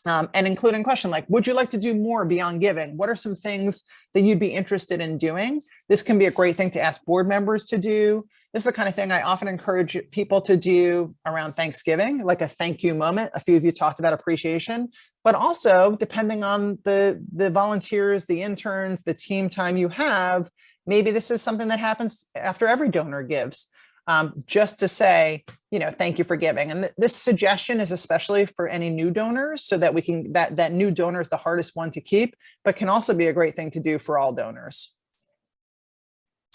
And including a question like, would you like to do more beyond giving? What are some things that you'd be interested in doing? This can be a great thing to ask board members to do. This is the kind of thing I often encourage people to do around Thanksgiving, like a thank you moment. A few of you talked about appreciation, but also depending on the volunteers, the interns, the team time you have, maybe this is something that happens after every donor gives. Just to say, thank you for giving. And this suggestion is especially for any new donors, so that that new donor is the hardest one to keep, but can also be a great thing to do for all donors.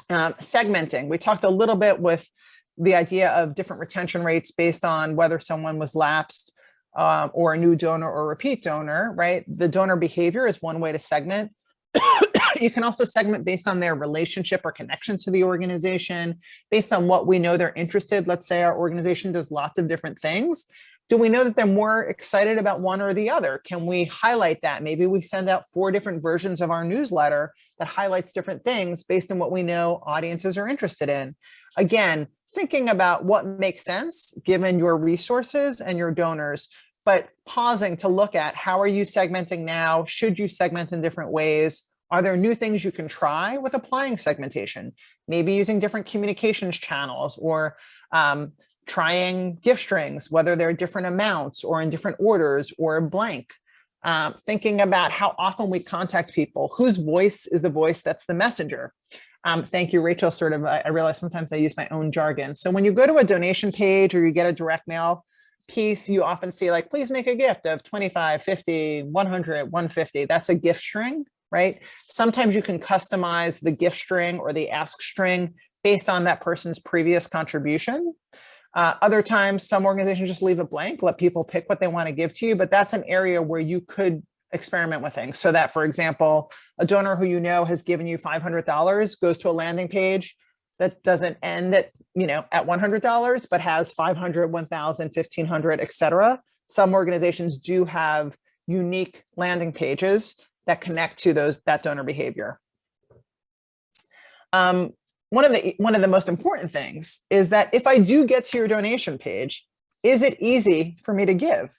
Segmenting. We talked a little bit with the idea of different retention rates based on whether someone was lapsed or a new donor or repeat donor, right? The donor behavior is one way to segment. You can also segment based on their relationship or connection to the organization, based on what we know they're interested. Let's say our organization does lots of different things. Do we know that they're more excited about one or the other? Can we highlight that? Maybe we send out 4 different versions of our newsletter that highlights different things based on what we know audiences are interested in. Again, thinking about what makes sense given your resources and your donors, but pausing to look at how are you segmenting now? Should you segment in different ways? Are there new things you can try with applying segmentation? Maybe using different communications channels, or trying gift strings, whether they're different amounts or in different orders or blank. Thinking about how often we contact people, whose voice is the voice that's the messenger. Thank you, Rachel. I realize sometimes I use my own jargon. So when you go to a donation page or you get a direct mail piece, you often see like, please make a gift of 25, 50, 100, 150. That's a gift string, right? Sometimes you can customize the gift string or the ask string based on that person's previous contribution. Other times, some organizations just leave it blank, let people pick what they want to give to you, but that's an area where you could experiment with things. So that, for example, a donor who you know has given you $500 goes to a landing page that doesn't end at, at $100, but has 500, 1,000, 1,500, et cetera. Some organizations do have unique landing pages that connect to that donor behavior. One of the most important things is that if I do get to your donation page, is it easy for me to give?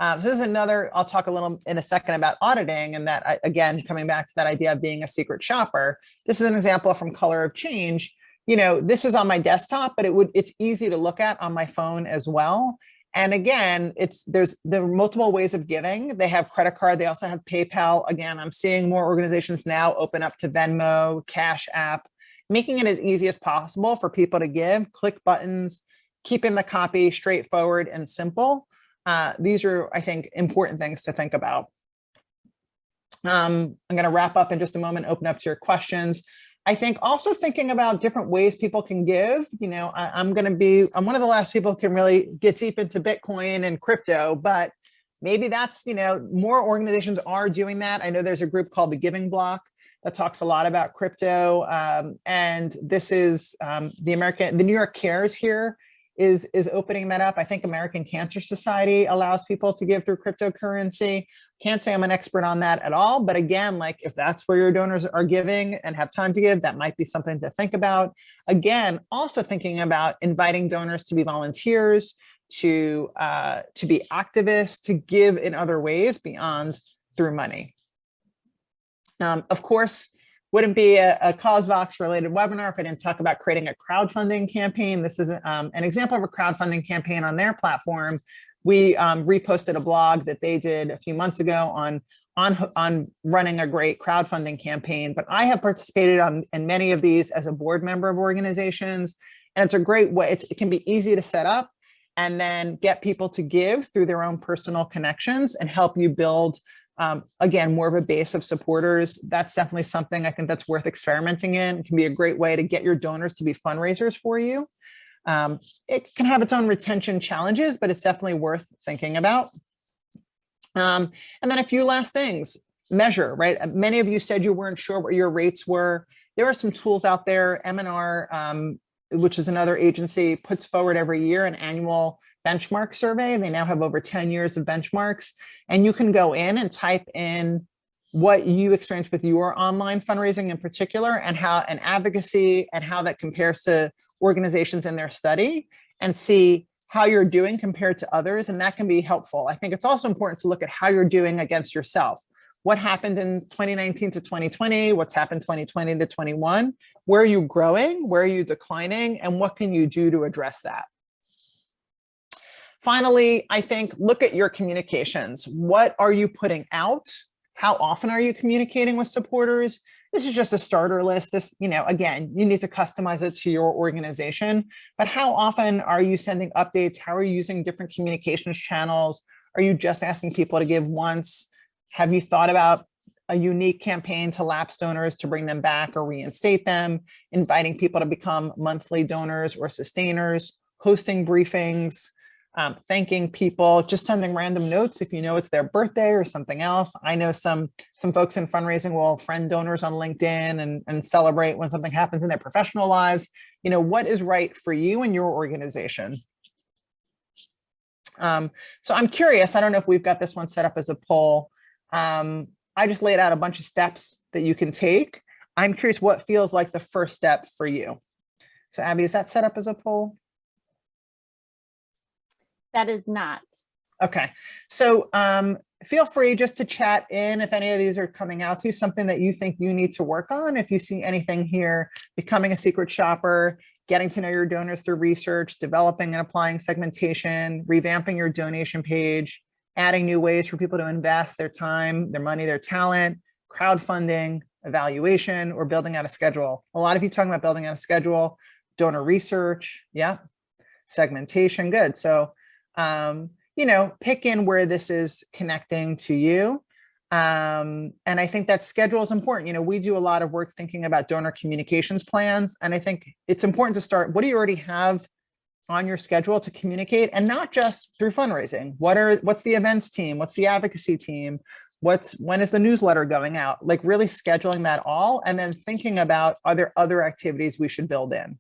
This is another, I'll talk a little in a second about auditing, and that, again, coming back to that idea of being a secret shopper. This is an example from Color of Change. This is on my desktop, but it's easy to look at on my phone as well. And again, there are multiple ways of giving. They have credit card. They also have PayPal. Again, I'm seeing more organizations now open up to Venmo, Cash App, making it as easy as possible for people to give, click buttons, keeping the copy straightforward and simple. These are, I think, important things to think about. I'm going to wrap up in just a moment, open up to your questions. I think also thinking about different ways people can give. I'm one of the last people who can really get deep into Bitcoin and crypto, but maybe that's, more organizations are doing that. I know there's a group called the Giving Block that talks a lot about crypto. And this is the New York Cares here is opening that up. I think American Cancer Society allows people to give through cryptocurrency. Can't say I'm an expert on that at all, but again, like if that's where your donors are giving and have time to give, that might be something to think about. Again, also thinking about inviting donors to be volunteers, to be activists, to give in other ways beyond through money. Of course, wouldn't be a CauseVox related webinar if I didn't talk about creating a crowdfunding campaign. This is an example of a crowdfunding campaign on their platform. We reposted a blog that they did a few months ago on running a great crowdfunding campaign, but I have participated in many of these as a board member of organizations, and it's a great way. It can be easy to set up and then get people to give through their own personal connections and help you build again, more of a base of supporters. That's definitely something I think that's worth experimenting in. It can be a great way to get your donors to be fundraisers for you. It can have its own retention challenges, but it's definitely worth thinking about. And then a few last things. Measure, right? Many of you said you weren't sure what your rates were. There are some tools out there. M&R, which is another agency, puts forward every year an annual benchmark survey. They now have over 10 years of benchmarks, and you can go in and type in what you experienced with your online fundraising in particular, and how an advocacy and how that compares to organizations in their study, and see how you're doing compared to others. And that can be helpful. I think it's also important to look at how you're doing against yourself. What happened in 2019 to 2020? What's happened 2020 to 21? Where are you growing? Where are you declining? And what can you do to address that? Finally, I think look at your communications. What are you putting out? How often are you communicating with supporters? This is just a starter list. This, again, you need to customize it to your organization, but how often are you sending updates? How are you using different communications channels? Are you just asking people to give once? Have you thought about a unique campaign to lapse donors to bring them back or reinstate them, inviting people to become monthly donors or sustainers, hosting briefings, thanking people, just sending random notes if you know it's their birthday or something else. I know some folks in fundraising will friend donors on LinkedIn and celebrate when something happens in their professional lives. What is right for you and your organization? So I'm curious, I don't know if we've got this one set up as a poll. I just laid out a bunch of steps that you can take. I'm curious what feels like the first step for you. So Abby, is that set up as a poll? That is not. Okay. So feel free just to chat in if any of these are coming out to you, something that you think you need to work on. If you see anything here, becoming a secret shopper, getting to know your donors through research, developing and applying segmentation, revamping your donation page, adding new ways for people to invest their time, their money, their talent, crowdfunding, evaluation, or building out a schedule. A lot of you talking about building out a schedule, donor research, yeah, segmentation, good. So, pick in where this is connecting to you. And I think that schedule is important. We do a lot of work thinking about donor communications plans. And I think it's important to start, what do you already have on your schedule to communicate, and not just through fundraising? What's the events team? What's the advocacy team? When is the newsletter going out? Like really scheduling that all, and then thinking about, are there other activities we should build in?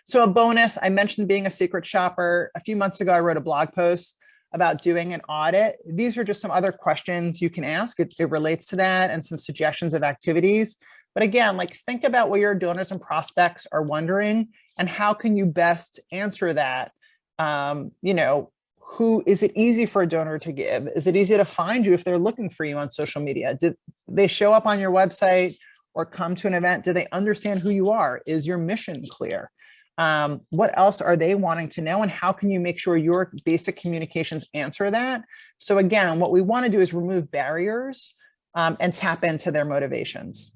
So a bonus, I mentioned being a secret shopper. A few months ago, I wrote a blog post about doing an audit. These are just some other questions you can ask. It relates to that, and some suggestions of activities. But again, think about what your donors and prospects are wondering, and how can you best answer that? Is it easy for a donor to give? Is it easy to find you if they're looking for you on social media? Did they show up on your website or come to an event? Do they understand who you are? Is your mission clear? What else are they wanting to know? And how can you make sure your basic communications answer that? So again, what we want to do is remove barriers and tap into their motivations.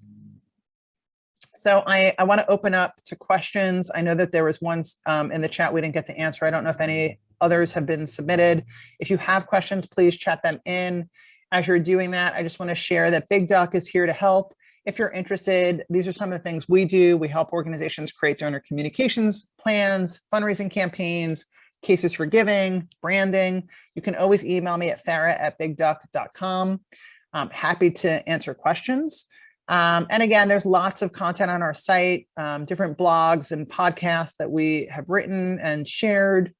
So I want to open up to questions. I know that there was one in the chat we didn't get to answer. I don't know if any others have been submitted. If you have questions, please chat them in. As you're doing that, I just want to share that Big Duck is here to help. If you're interested, these are some of the things we do. We help organizations create donor communications plans, fundraising campaigns, cases for giving, branding. You can always email me at farra@bigduck.com. I'm happy to answer questions. And again, there's lots of content on our site, different blogs and podcasts that we have written and shared,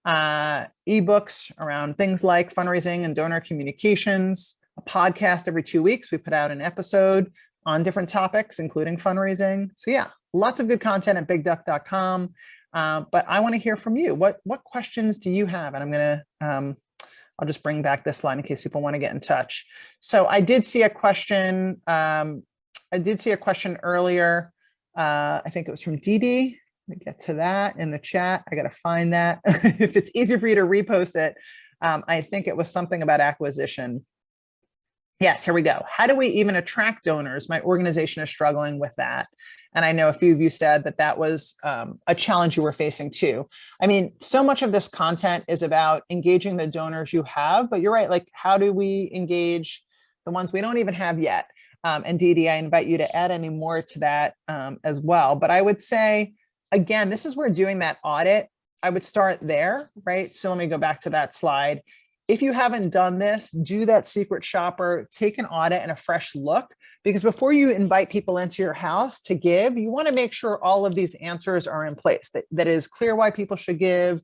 ebooks around things like fundraising and donor communications, a podcast every 2 weeks. We put out an episode on different topics, including fundraising. So yeah, lots of good content at bigduck.com. But I want to hear from you. What questions do you have? And I'm going to, I'll just bring back this slide in case people want to get in touch. So I did see a question. Earlier. I think it was from Dee Dee. Let me get to that in the chat. I got to find that. If it's easier for you to repost it. I think it was something about acquisition. Yes, here we go. How do we even attract donors? My organization is struggling with that. And I know a few of you said that that was a challenge you were facing too. I mean, so much of this content is about engaging the donors you have, but you're right. How do we engage the ones we don't even have yet? And Dee Dee, I invite you to add any more to that as well. But I would say, again, this is where doing that audit, I would start there, right? So let me go back to that slide. If you haven't done this, do that secret shopper, take an audit and a fresh look, because before you invite people into your house to give, you want to make sure all of these answers are in place, that is clear why people should give,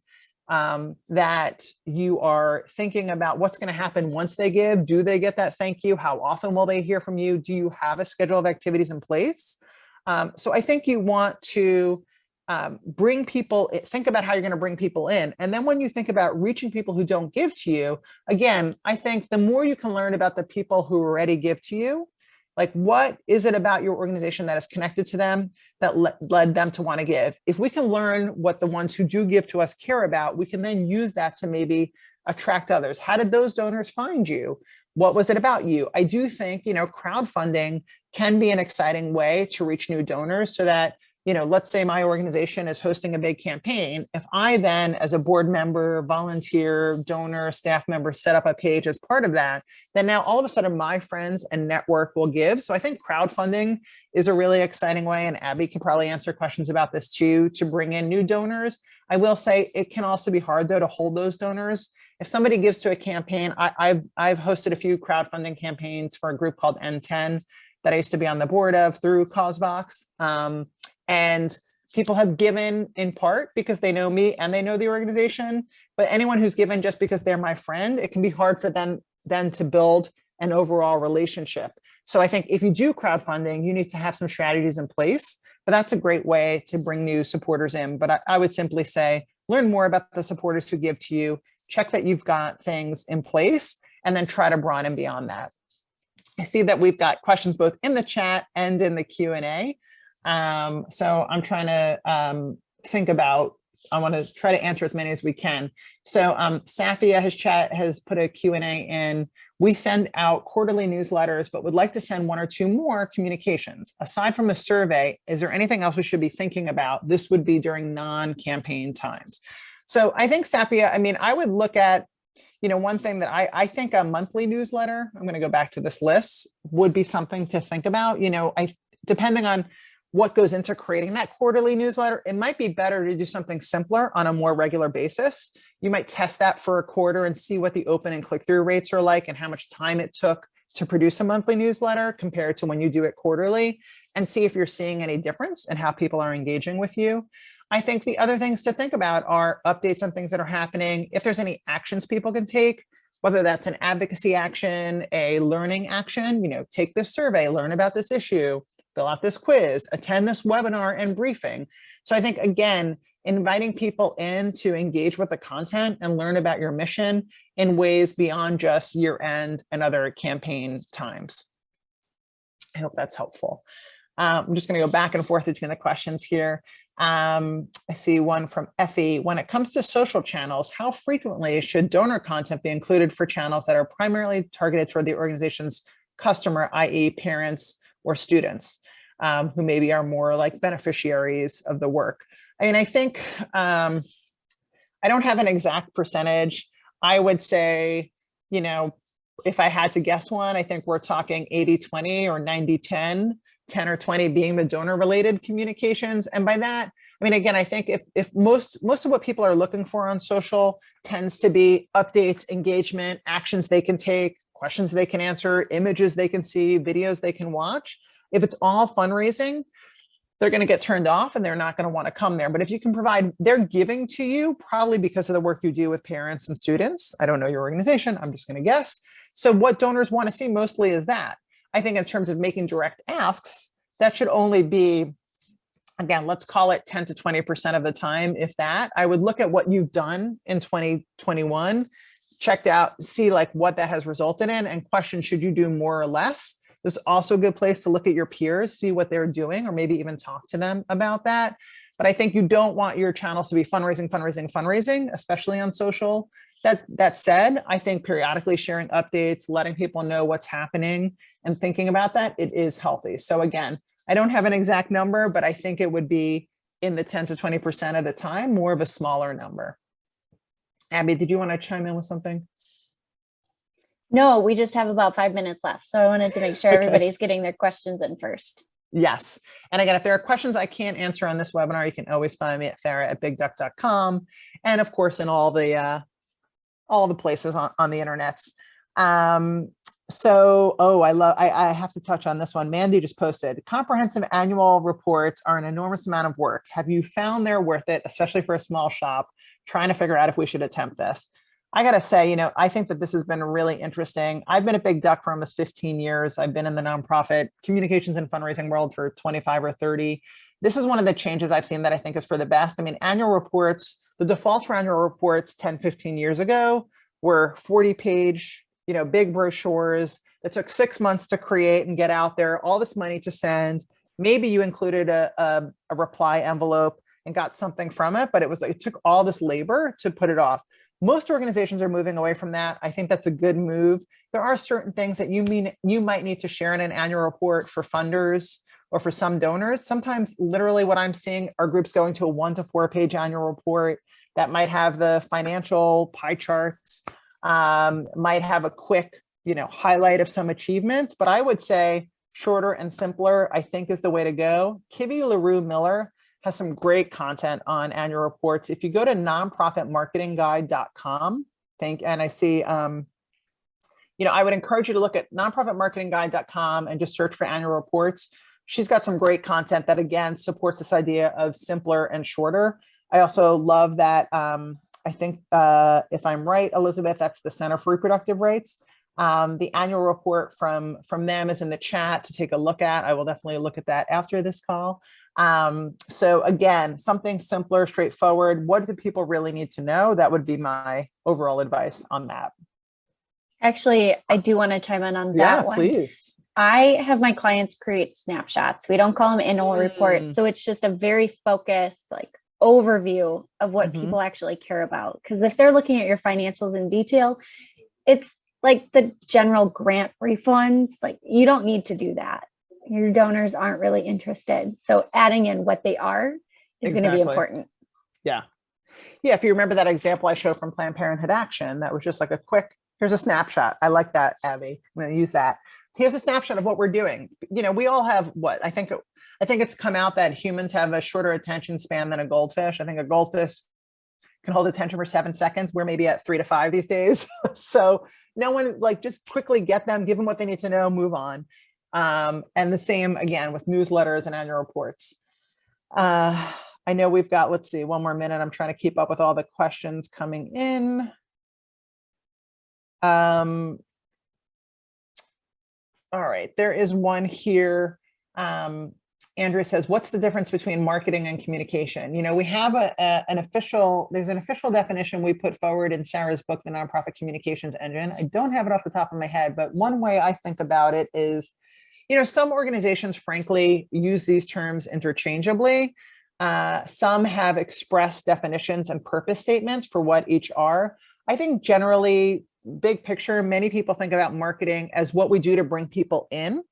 that you are thinking about what's going to happen once they give. Do they get that thank you? How often will they hear from you? Do you have a schedule of activities in place? So I think you want to bring people, think about how you're going to bring people in. And then when you think about reaching people who don't give to you, again, I think the more you can learn about the people who already give to you, what is it about your organization that is connected to them that led them to want to give? If we can learn what the ones who do give to us care about, we can then use that to maybe attract others. How did those donors find you? What was it about you? I do think, crowdfunding can be an exciting way to reach new donors, so that let's say my organization is hosting a big campaign. If I then, as a board member, volunteer, donor, staff member, set up a page as part of that, then now all of a sudden my friends and network will give. So I think crowdfunding is a really exciting way, and Abby can probably answer questions about this too, to bring in new donors. I will say it can also be hard though to hold those donors. If somebody gives to a campaign, I've hosted a few crowdfunding campaigns for a group called N10 that I used to be on the board of through CauseVox. And people have given in part because they know me and they know the organization, but anyone who's given just because they're my friend, it can be hard for them then to build an overall relationship. So I think if you do crowdfunding, you need to have some strategies in place, but that's a great way to bring new supporters in. But I would simply say, learn more about the supporters who give to you, check that you've got things in place, and then try to broaden beyond that. I see that we've got questions both in the chat and in the Q&A. So I'm trying to think about, I want to try to answer as many as we can. So Safia has put a Q&A in. We send out quarterly newsletters, but would like to send 1 or 2 more communications. Aside from a survey, is there anything else we should be thinking about? This would be during non-campaign times. So I think, Safia, I mean, I would look at, one thing that I think a monthly newsletter, I'm going to go back to this list, would be something to think about. Depending on what goes into creating that quarterly newsletter, it might be better to do something simpler on a more regular basis. You might test that for a quarter and see what the open and click-through rates are like and how much time it took to produce a monthly newsletter compared to when you do it quarterly, and see if you're seeing any difference in how people are engaging with you. I think the other things to think about are updates on things that are happening. If there's any actions people can take, whether that's an advocacy action, a learning action, take this survey, learn about this issue, fill out this quiz, attend this webinar and briefing. So I think, again, inviting people in to engage with the content and learn about your mission in ways beyond just year-end and other campaign times. I hope that's helpful. I'm just going to go back and forth between the questions here. I see one from Effie. When it comes to social channels, how frequently should donor content be included for channels that are primarily targeted toward the organization's customer, i.e. parents or students, who maybe are more like beneficiaries of the work? I mean, I think, I don't have an exact percentage. I would say, if I had to guess one, I think we're talking 80-20 or 90-10. 10 or 20 being the donor related communications. And by that, I mean, again, I think if most of what people are looking for on social tends to be updates, engagement, actions they can take, questions they can answer, images they can see, videos they can watch. If it's all fundraising, they're going to get turned off and they're not going to want to come there. But if you can provide, they're giving to you probably because of the work you do with parents and students. I don't know your organization, I'm just going to guess. So what donors want to see mostly is that. I think in terms of making direct asks, that should only be, again, let's call it 10 to 20% of the time, if that. I would look at what you've done in 2021, checked out, see like what that has resulted in, and question, should you do more or less? This is also a good place to look at your peers, see what they're doing, or maybe even talk to them about that. But I think you don't want your channels to be fundraising, fundraising, fundraising, especially on social. That said, I think periodically sharing updates, letting people know what's happening and thinking about that, it is healthy. So again, I don't have an exact number, but I think it would be in the 10 to 20% of the time, more of a smaller number. Abby, did you want to chime in with something? No, we just have about 5 minutes left. So I wanted to make sure Okay. everybody's getting their questions in first. Yes. And again, if there are questions I can't answer on this webinar, you can always find me at farra@bigduck.com. And of course, in all the places on the internets. I have to touch on this one. Mandy just posted, comprehensive annual reports are an enormous amount of work. Have you found they're worth it, especially for a small shop, trying to figure out if we should attempt this? I got to say, I think that this has been really interesting. I've been at Big Duck for almost 15 years. I've been in the nonprofit communications and fundraising world for 25 or 30. This is one of the changes I've seen that I think is for the best. I mean, annual reports, the default for annual reports 10, 15 years ago were 40-page, big brochures that took 6 months to create and get out there, all this money to send. Maybe you included a reply envelope and got something from it, but it took all this labor to put it off. Most organizations are moving away from that. I think that's a good move. There are certain things that you might need to share in an annual report for funders or for some donors. Sometimes literally what I'm seeing are groups going to a 1 to 4 page annual report that might have the financial pie charts, might have a quick, highlight of some achievements, but I would say shorter and simpler, I think, is the way to go. Kivy LaRue Miller has some great content on annual reports. If you go to nonprofitmarketingguide.com, and I see, I would encourage you to look at nonprofitmarketingguide.com and just search for annual reports. She's got some great content that, again, supports this idea of simpler and shorter. I also love that, I think, if I'm right, Elizabeth, that's the Center for Reproductive Rights. The annual report from them is in the chat to take a look at. I will definitely look at that after this call. So again, something simpler, straightforward. What do people really need to know? That would be my overall advice on that. Actually, I do want to chime in on Yeah, that one. please. I have my clients create snapshots. We don't call them annual reports. So it's just a very focused, like, overview of what people actually care about. Because if they're looking at your financials in detail, it's like the general grant refunds. Like, you don't need to do that. Your donors aren't really interested. So adding in what they are is going to be important. Yeah. Yeah. If you remember that example I showed from Planned Parenthood Action, that was just like a quick, here's a snapshot. I like that, Abby. I'm going to use that. Here's a snapshot of what we're doing. You know, we all have what I think it's come out that humans have a shorter attention span than a goldfish. I think a goldfish can hold attention for 7 seconds. We're maybe at 3 to 5 these days. So no one, like, just quickly get them, give them what they need to know, move on. And the same again with newsletters and annual reports. I know we've got, let's see, one more minute. I'm trying to keep up with all the questions coming in. All right, there is one here. Andrew says, what's the difference between marketing and communication? You know, we have there's an official definition we put forward in Sarah's book, The Nonprofit Communications Engine. I don't have it off the top of my head, but one way I think about it is, you know, some organizations, frankly, use these terms interchangeably. Some have express definitions and purpose statements for what each are. I think generally, big picture, many people think about marketing as what we do to bring people in,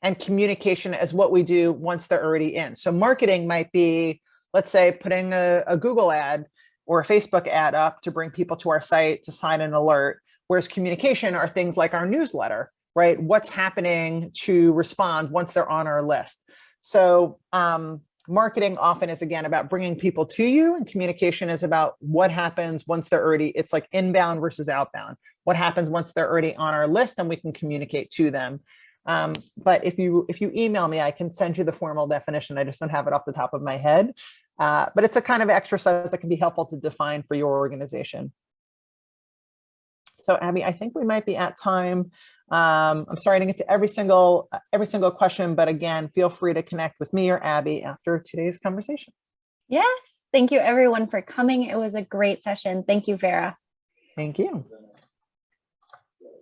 and communication as what we do once they're already in. So marketing might be, let's say, putting a Google ad or a Facebook ad up to bring people to our site to sign an alert, whereas communication are things like our newsletter, right? What's happening to respond once they're on our list. So marketing often is, again, about bringing people to you, and communication is about what happens once they're already, it's like inbound versus outbound. What happens once they're already on our list and we can communicate to them. But if you email me, I can send you the formal definition. I just don't have it off the top of my head. But it's a kind of exercise that can be helpful to define for your organization. So Abby, I think we might be at time. I'm sorry I didn't get to every single question, but again, feel free to connect with me or Abby after today's conversation. Yes. Thank you everyone for coming. It was a great session. Thank you, Farra. Thank you.